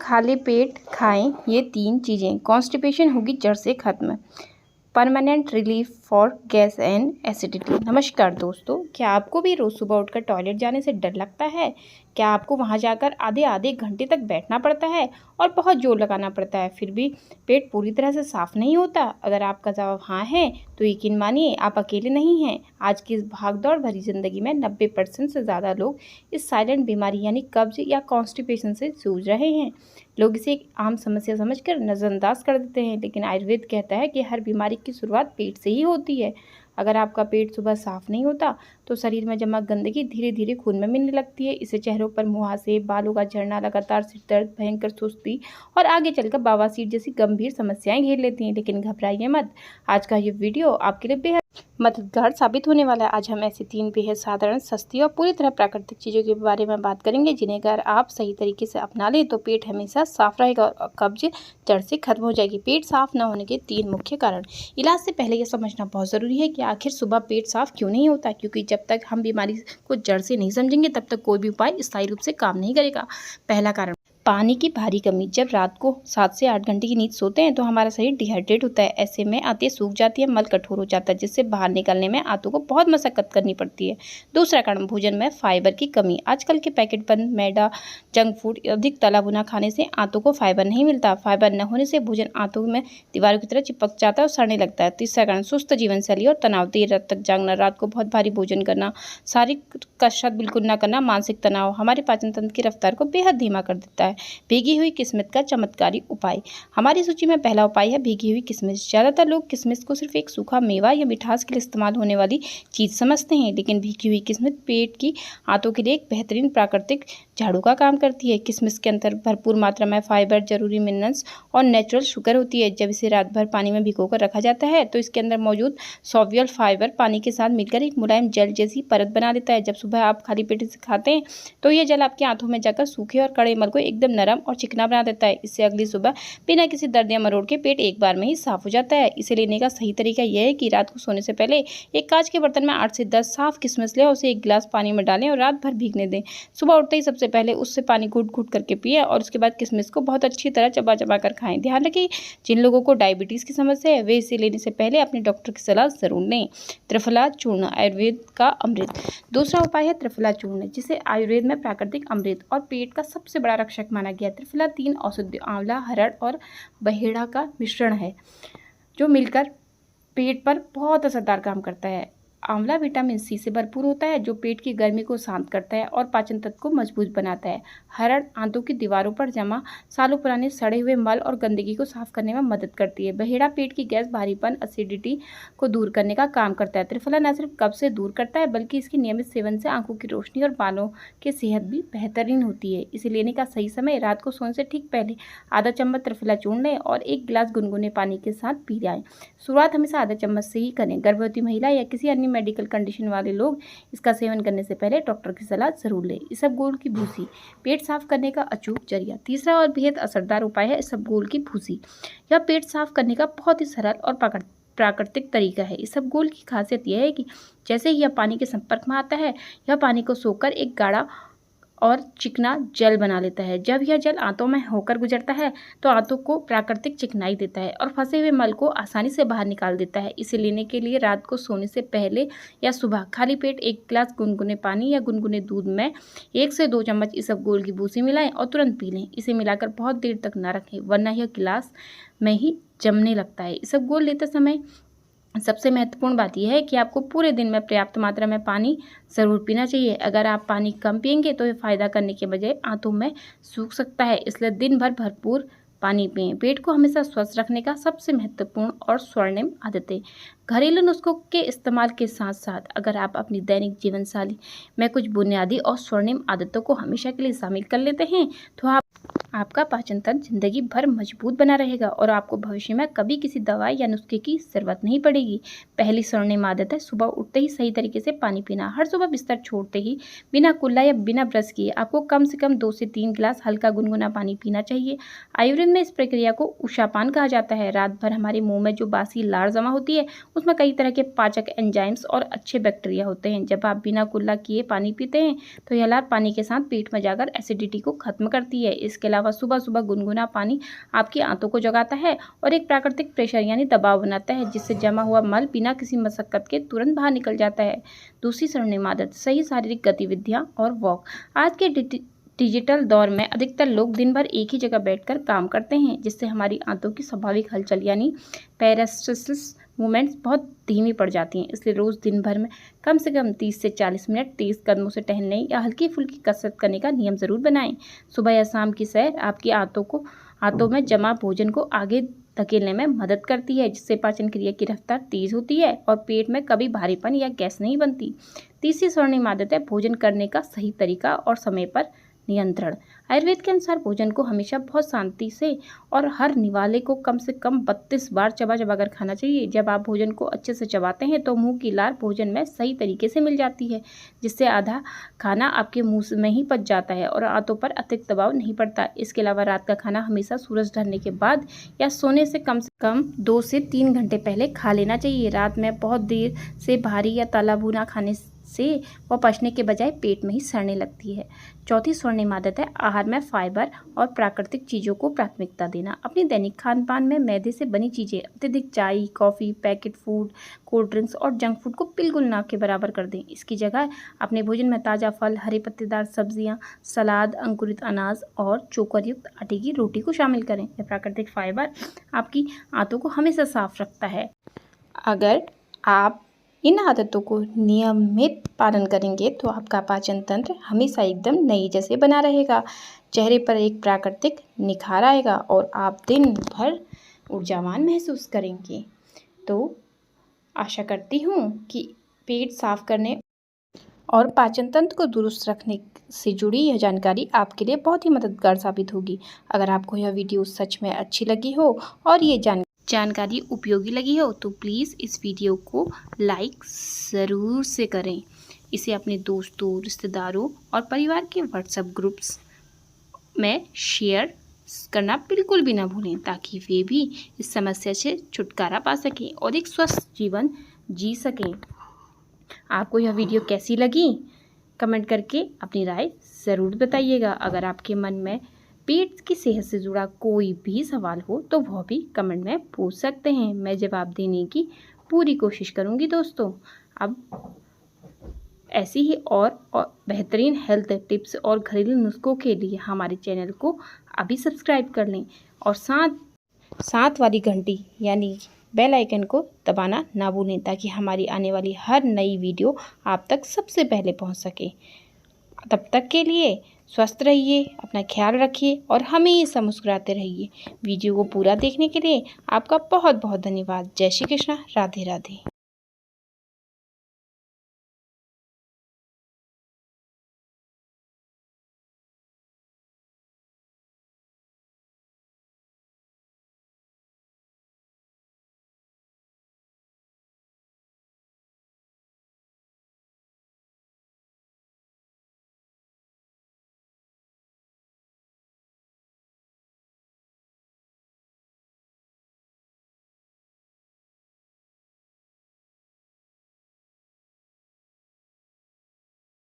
खाली पेट खाएं ये 3 चीज़ें, कॉन्स्टिपेशन होगी जड़ से खत्म। Permanent relief for gas and acidity. नमस्कार दोस्तों, क्या आपको भी रोज़ सुबह उठकर टॉयलेट जाने से डर लगता है? क्या आपको वहां जाकर आधे आधे घंटे तक बैठना पड़ता है और बहुत जोर लगाना पड़ता है, फिर भी पेट पूरी तरह से साफ नहीं होता? अगर आपका जवाब हाँ है तो यकीन मानिए आप अकेले नहीं हैं। आज की इस भागदौड़ भरी जिंदगी में 90% से ज़्यादा लोग इस साइलेंट बीमारी यानी कब्ज या कॉन्स्टिपेशन से जूझ रहे हैं। लोग इसे एक आम समस्या समझकर नज़रअंदाज कर देते हैं, लेकिन आयुर्वेद कहता है कि हर बीमारी की शुरुआत पेट से ही होती है। अगर आपका पेट सुबह साफ नहीं होता तो शरीर में जमा गंदगी धीरे धीरे खून में मिलने लगती है। इससे चेहरों पर मुहासे, बालों का झड़ना, लगातार सिर दर्द, भयंकर सुस्ती और आगे चलकर बवासीर जैसी गंभीर समस्याएं घेर लेती हैं। लेकिन घबराइए मत, आज का ये वीडियो आपके लिए बेहद मददगार साबित होने वाला है। आज हम ऐसी 3 बेहद साधारण, सस्ती और पूरी तरह प्राकृतिक चीज़ों के बारे में बात करेंगे, जिन्हें अगर आप सही तरीके से अपना लें तो पेट हमेशा साफ रहेगा और कब्ज जड़ से खत्म हो जाएगी। पेट साफ न होने के 3 मुख्य कारण। इलाज से पहले यह समझना बहुत ज़रूरी है कि आखिर सुबह पेट साफ क्यों नहीं होता, क्योंकि जब तक हम बीमारी को जड़ से नहीं समझेंगे तब तक कोई भी उपाय स्थायी रूप से काम नहीं करेगा। पहला कारण, पानी की भारी कमी। जब रात को 7 से 8 घंटे की नींद सोते हैं तो हमारा शरीर डिहाइड्रेट होता है। ऐसे में आंतें सूख जाती है, मल कठोर हो जाता है, जिससे बाहर निकलने में आंतों को बहुत मशक्कत करनी पड़ती है। दूसरा कारण, भोजन में फाइबर की कमी। आजकल के पैकेट बंद मैदा, जंक फूड, अधिक तला भुना खाने से आंतों को फाइबर नहीं मिलता। फाइबर न होने से भोजन आंतों में दीवारों की तरह चिपक जाता है और सड़ने लगता है। तीसरा कारण, सुस्त जीवन शैली और तनाव। देर रात तक जागना, रात को बहुत भारी भोजन करना, शारीरिक कसरत बिल्कुल न करना, मानसिक तनाव हमारे पाचन तंत्र की रफ्तार को बेहद धीमा कर देता है। भीगी हुई किस्मिस का चमत्कारी उपाय। हमारी सूची में पहला उपाय है भीगी हुई किस्मिस। ज़्यादातर लोग किस्मिस को सिर्फ एक सूखा मेवा या मिठास के लिए इस्तेमाल होने वाली चीज़ समझते हैं, लेकिन भीगी हुई किस्मिस पेट की आंतों के लिए एक बेहतरीन प्राकृतिक झाड़ू का काम करती है। किस्मिस के अंदर भरपूर मात्रा में फाइबर, जरूरी मिनरल्स और नेचुरल शुगर होती है। जब इसे रात भर पानी में भिगोकर रखा जाता है तो इसके अंदर मौजूद सॉल्युबल फाइबर पानी के साथ मिलकर एक मुलायम जेल जैसी परत बना देता है। जब सुबह आप खाली पेट से खाते हैं तो यह जल आपकी आंतों में जाकर सूखे और कड़े मल को एकदम नरम और चिकना बना देता है। इससे अगली सुबह बिना किसी दर्द या मरोड़ के पेट एक बार में ही साफ हो जाता है। इसे लेने का सही तरीका यह है कि रात को सोने से पहले एक कांच के बर्तन में 8 से 10 साफ किस्मिस लें, उसे 1 गिलास पानी में डालें और रात भर भीगने दें। सुबह उठते ही सबसे पहले उससे पानी घूट घूट करके पिए और उसके बाद किस्मिस को बहुत अच्छी तरह चबा चबा कर खाएं। ध्यान रखें, जिन लोगों को डायबिटीज़ की समस्या है वे इसे लेने से पहले अपने डॉक्टर की सलाह जरूर लें। त्रिफला चूर्ण, आयुर्वेद का अमृत। दूसरा उपाय है त्रिफला चूर्ण, जिसे आयुर्वेद में प्राकृतिक अमृत और पेट का सबसे बड़ा रक्षक माना गया। त्रिफला 3 औषधि आंवला, हरड़ और बहेड़ा का मिश्रण है, जो मिलकर पेट पर बहुत असरदार काम करता है। आंवला विटामिन सी से भरपूर होता है, जो पेट की गर्मी को शांत करता है और पाचन तंत्र को मजबूत बनाता है। हरड़ आंतों की दीवारों पर जमा सालों पुराने सड़े हुए मल और गंदगी को साफ करने में मदद करती है। बहेड़ा पेट की गैस, भारीपन, एसिडिटी को दूर करने का काम करता है। त्रिफला न सिर्फ कब्ज से दूर करता है बल्कि इसके नियमित सेवन से आंखों की रोशनी और बालों की सेहत भी बेहतरीन होती है। इसे लेने का सही समय, रात को सोने से ठीक पहले आधा चम्मच त्रिफला चूर्ण लें और 1 गिलास गुनगुने पानी के साथ पी जाएं। शुरुआत हमेशा आधा चम्मच से ही करें। गर्भवती महिला या किसी अन्य मेडिकल कंडीशन वाले लोग इसका सेवन करने से पहले डॉक्टर की सलाह जरूर लें। इसबगोल की भूसी, पेट साफ करने का अचूक जरिया। तीसरा और बेहद असरदार उपाय है इसबगोल की भूसी। यह पेट साफ करने का बहुत ही सरल और प्राकृतिक तरीका है। इसबगोल की खासियत यह है कि जैसे ही यह पानी के संपर्क में आता है, यह पानी को सोखकर एक गाढ़ा और चिकना जल बना लेता है। जब यह जल आंतों में होकर गुजरता है तो आंतों को प्राकृतिक चिकनाई देता है और फंसे हुए मल को आसानी से बाहर निकाल देता है। इसे लेने के लिए रात को सोने से पहले या सुबह खाली पेट 1 गिलास गुनगुने पानी या गुनगुने दूध में 1 से 2 चम्मच इसबगोल की भूसी मिलाएं और तुरंत पी लें। इसे मिलाकर बहुत देर तक न रखें, वरना यह गिलास में ही जमने लगता है। इसबगोल लेते समय सबसे महत्वपूर्ण बात यह है कि आपको पूरे दिन में पर्याप्त मात्रा में पानी ज़रूर पीना चाहिए। अगर आप पानी कम पिएंगे तो यह फ़ायदा करने के बजाय आंतों में सूख सकता है, इसलिए दिन भर भरपूर पानी पिएं। पेट को हमेशा स्वस्थ रखने का सबसे महत्वपूर्ण और स्वर्णिम आदतें। घरेलू नुस्खों के इस्तेमाल के साथ साथ अगर आप अपनी दैनिक जीवन शैली में कुछ बुनियादी और स्वर्णिम आदतों को हमेशा के लिए शामिल कर लेते हैं तो आपका पाचन तंत्र जिंदगी भर मजबूत बना रहेगा और आपको भविष्य में कभी किसी दवाई या नुस्खे की जरूरत नहीं पड़ेगी। पहली स्वर्णिम आदत है सुबह उठते ही सही तरीके से पानी पीना। हर सुबह बिस्तर छोड़ते ही बिना कुल्ला या बिना ब्रश किए आपको कम से कम 2 से 3 गिलास हल्का गुनगुना पानी पीना चाहिए। आयुर्वेद में इस प्रक्रिया को उषापान कहा जाता है। रात भर हमारे मुंह में जो बासी लार जमा होती है उसमें कई तरह के पाचक एंजाइम्स और अच्छे बैक्टीरिया होते हैं। जब आप बिना कुल्ला किए पानी पीते हैं तो यह लार पानी के साथ पेट में जाकर एसिडिटी को खत्म करती है। इसके अलावा अलावा सुबह सुबह गुनगुना पानी आपकी आंतों को जगाता है और एक प्राकृतिक प्रेशर यानी दबाव बनाता है, जिससे जमा हुआ मल बिना किसी मशक्कत के तुरंत बाहर निकल जाता है। दूसरी स्वर्णिम आदत, सही शारीरिक गतिविधियां और वॉक। आज के डिजिटल दौर में अधिकतर लोग दिन भर एक ही जगह बैठकर काम करते हैं, जिससे हमारी आंतों की स्वाभाविक हलचल यानी पेरिस्टाल्सिस मूवमेंट्स बहुत धीमी पड़ जाती हैं। इसलिए रोज़ दिन भर में कम से कम 30 से 40 मिनट तेज़ कदमों से टहलने या हल्की फुल्की कसरत करने का नियम ज़रूर बनाएं। सुबह या शाम की सैर आपकी आंतों में जमा भोजन को आगे धकेलने में मदद करती है, जिससे पाचन क्रिया की रफ्तार तेज़ होती है और पेट में कभी भारीपन या गैस नहीं बनती। तीसरी स्वर्णिम आदत है भोजन करने का सही तरीका और समय पर नियंत्रण। आयुर्वेद के अनुसार भोजन को हमेशा बहुत शांति से और हर निवाले को कम से कम 32 बार चबा चबा कर खाना चाहिए। जब आप भोजन को अच्छे से चबाते हैं तो मुंह की लार भोजन में सही तरीके से मिल जाती है, जिससे आधा खाना आपके मुंह में ही पच जाता है और आंतों पर अतिरिक्त दबाव नहीं पड़ता। इसके अलावा रात का खाना हमेशा सूरज ढलने के बाद या सोने से कम 2 से 3 घंटे पहले खा लेना चाहिए। रात में बहुत देर से भारी या तला भुना खाने से वह पचने के बजाय पेट में ही सड़ने लगती है। चौथी स्वर्णिम आदत है आहार में फाइबर और प्राकृतिक चीज़ों को प्राथमिकता देना। अपनी दैनिक खान पान में मैदे से बनी चीज़ें, अत्यधिक चाय, coffee, packet food, cold drinks और जंक फूड को बिल्कुल ना के बराबर कर दें। इसकी जगह अपने भोजन में ताज़ा फल, हरे पत्तेदार सब्जियाँ, सलाद, अंकुरित अनाज और चोकर युक्त आटे की रोटी को शामिल करें। यह प्राकृतिक फाइबर आपकी आंतों को हमेशा साफ रखता है। अगर आप इन आदतों को नियमित पालन करेंगे तो आपका पाचन तंत्र हमेशा एकदम नई जैसे बना रहेगा, चेहरे पर एक प्राकृतिक निखार आएगा और आप दिन भर ऊर्जावान महसूस करेंगे। तो आशा करती हूँ कि पेट साफ करने और पाचन तंत्र को दुरुस्त रखने से जुड़ी यह जानकारी आपके लिए बहुत ही मददगार साबित होगी। अगर आपको यह वीडियो सच में अच्छी लगी हो और ये जानकारी उपयोगी लगी हो तो प्लीज़ इस वीडियो को लाइक ज़रूर से करें। इसे अपने दोस्तों, रिश्तेदारों और परिवार के व्हाट्सएप ग्रुप्स में शेयर करना बिल्कुल भी ना भूलें, ताकि वे भी इस समस्या से छुटकारा पा सकें और एक स्वस्थ जीवन जी सकें। आपको यह वीडियो कैसी लगी कमेंट करके अपनी राय ज़रूर बताइएगा। अगर आपके मन में पेट की सेहत से जुड़ा कोई भी सवाल हो तो वह भी कमेंट में पूछ सकते हैं, मैं जवाब देने की पूरी कोशिश करूंगी दोस्तों। अब ऐसी ही और बेहतरीन हेल्थ टिप्स और घरेलू नुस्खों के लिए हमारे चैनल को अभी सब्सक्राइब कर लें और साथ वाली घंटी यानी बेल आइकन को दबाना ना भूलें, ताकि हमारी आने वाली हर नई वीडियो आप तक सबसे पहले पहुंच सके। तब तक के लिए स्वस्थ रहिए, अपना ख्याल रखिए और हमेशा मुस्कुराते रहिए। वीडियो को पूरा देखने के लिए आपका बहुत बहुत धन्यवाद। जय श्री कृष्णा, राधे राधे।